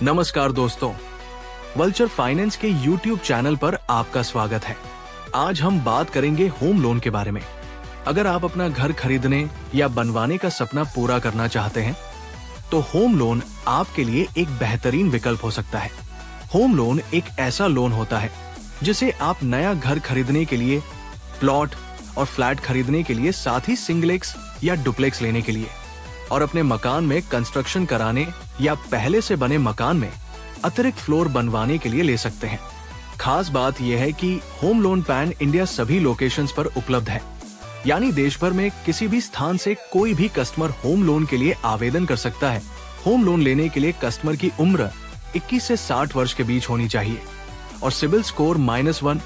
नमस्कार दोस्तों, vulture finance के YouTube चैनल पर आपका स्वागत है। आज हम बात करेंगे होम लोन के बारे में। अगर आप अपना घर खरीदने या बनवाने का सपना पूरा करना चाहते हैं, तो होम लोन आपके लिए एक बेहतरीन विकल्प हो सकता है। होम लोन एक ऐसा लोन होता है जिसे आप नया घर खरीदने के लिए, प्लॉट और फ्लैट खरीदने के लिए, साथ ही सिंगलेक्स या डुप्लेक्स लेने के लिए और अपने मकान में कंस्ट्रक्शन कराने या पहले से बने मकान में अतिरिक्त फ्लोर बनवाने के लिए ले सकते हैं। खास बात यह है कि होम लोन पैन इंडिया सभी लोकेशंस पर उपलब्ध है, यानी देश भर में किसी भी स्थान से कोई भी कस्टमर होम लोन के लिए आवेदन कर सकता है। होम लोन लेने के लिए कस्टमर की उम्र 21 से 60 वर्ष के बीच होनी चाहिए और सिबिल स्कोर -1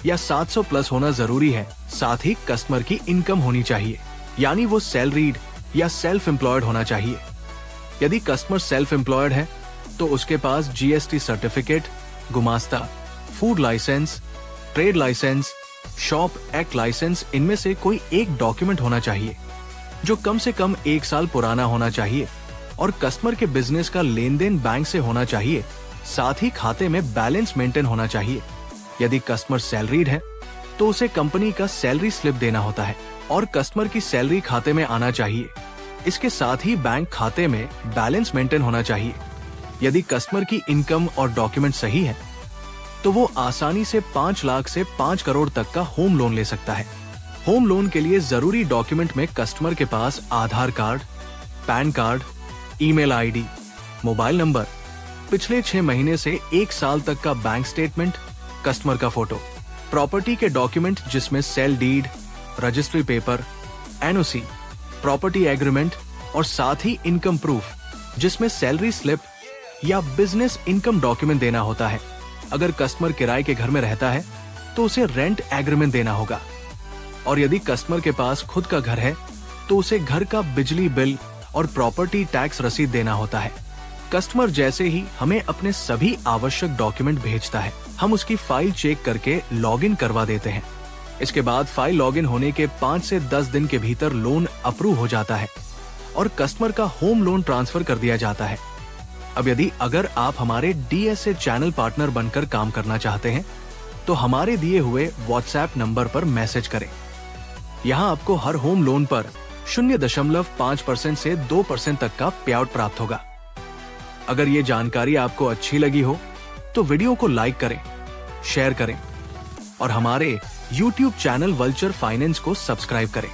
या 700 प्लस होना जरूरी है। साथ ही कस्टमर की इनकम होनी चाहिए, यानी वो सैलरीड या सेल्फ एम्प्लॉयड होना चाहिए। यदि कस्टमर सेल्फ एम्प्लॉयड है तो उसके पास GST सर्टिफिकेट, गुमास्ता, food licence, trade licence, shop act licence, इनमें से कोई एक डॉक्यूमेंट होना चाहिए जो कम से कम 1 साल पुराना होना चाहिए और कस्टमर के बिजनेस का लेन देन बैंक से होना चाहिए। साथ ही खाते में बैलेंस मेंटेन होना चाहिए। यदि कस्टमर सैलरीड है तो उसे कंपनी का सैलरी स्लिप देना होता है और कस्टमर की सैलरी खाते में आना चाहिए। इसके साथ ही बैंक खाते में बैलेंस मेंटेन होना चाहिए। यदि कस्टमर की इनकम और डॉक्यूमेंट सही है तो वो आसानी से 5 लाख से 5 करोड़ तक का होम लोन ले सकता है। होम लोन के लिए जरूरी डॉक्यूमेंट में कस्टमर के पास Aadhaar card, PAN card, email ID, mobile number, पिछले 6 महीने से 1 साल तक का बैंक स्टेटमेंट, कस्टमर का फोटो, प्रॉपर्टी के डॉक्यूमेंट जिसमें sale deed, registry paper, NOC, property agreement और साथ ही इनकम प्रूफ जिसमें सैलरी स्लिप या बिजनेस इनकम डॉक्यूमेंट देना होता है। अगर कस्टमर किराए के घर में रहता है तो उसे रेंट एग्रीमेंट देना होगा और यदि कस्टमर के पास खुद का घर है तो उसे घर का बिजली बिल और प्रॉपर्टी टैक्स रसीद देना होता है। कस्टमर जैसे ही हमें अपने सभी आवश्यक डॉक्यूमेंट भेजता है, हम उसकी फाइल चेक करके लॉगिन करवा देते हैं। इसके बाद फाइल लॉगिन होने के 5 से 10 दिन के भीतर लोन अप्रूव हो जाता है और कस्टमर का होम लोन ट्रांसफर कर दिया जाता है। अब अगर आप हमारे DSA चैनल पार्टनर बनकर काम करना चाहते हैं तो हमारे दिए हुए WhatsApp नंबर पर मैसेज करें। यहाँ आपको हर होम लोन पर 0.5% से 2% तक का पे आउट प्राप्त होगा। अगर ये जानकारी आपको अच्छी लगी हो तो वीडियो को लाइक करें, शेयर करें और हमारे YouTube चैनल वल्चर फाइनेंस को सब्सक्राइब करें।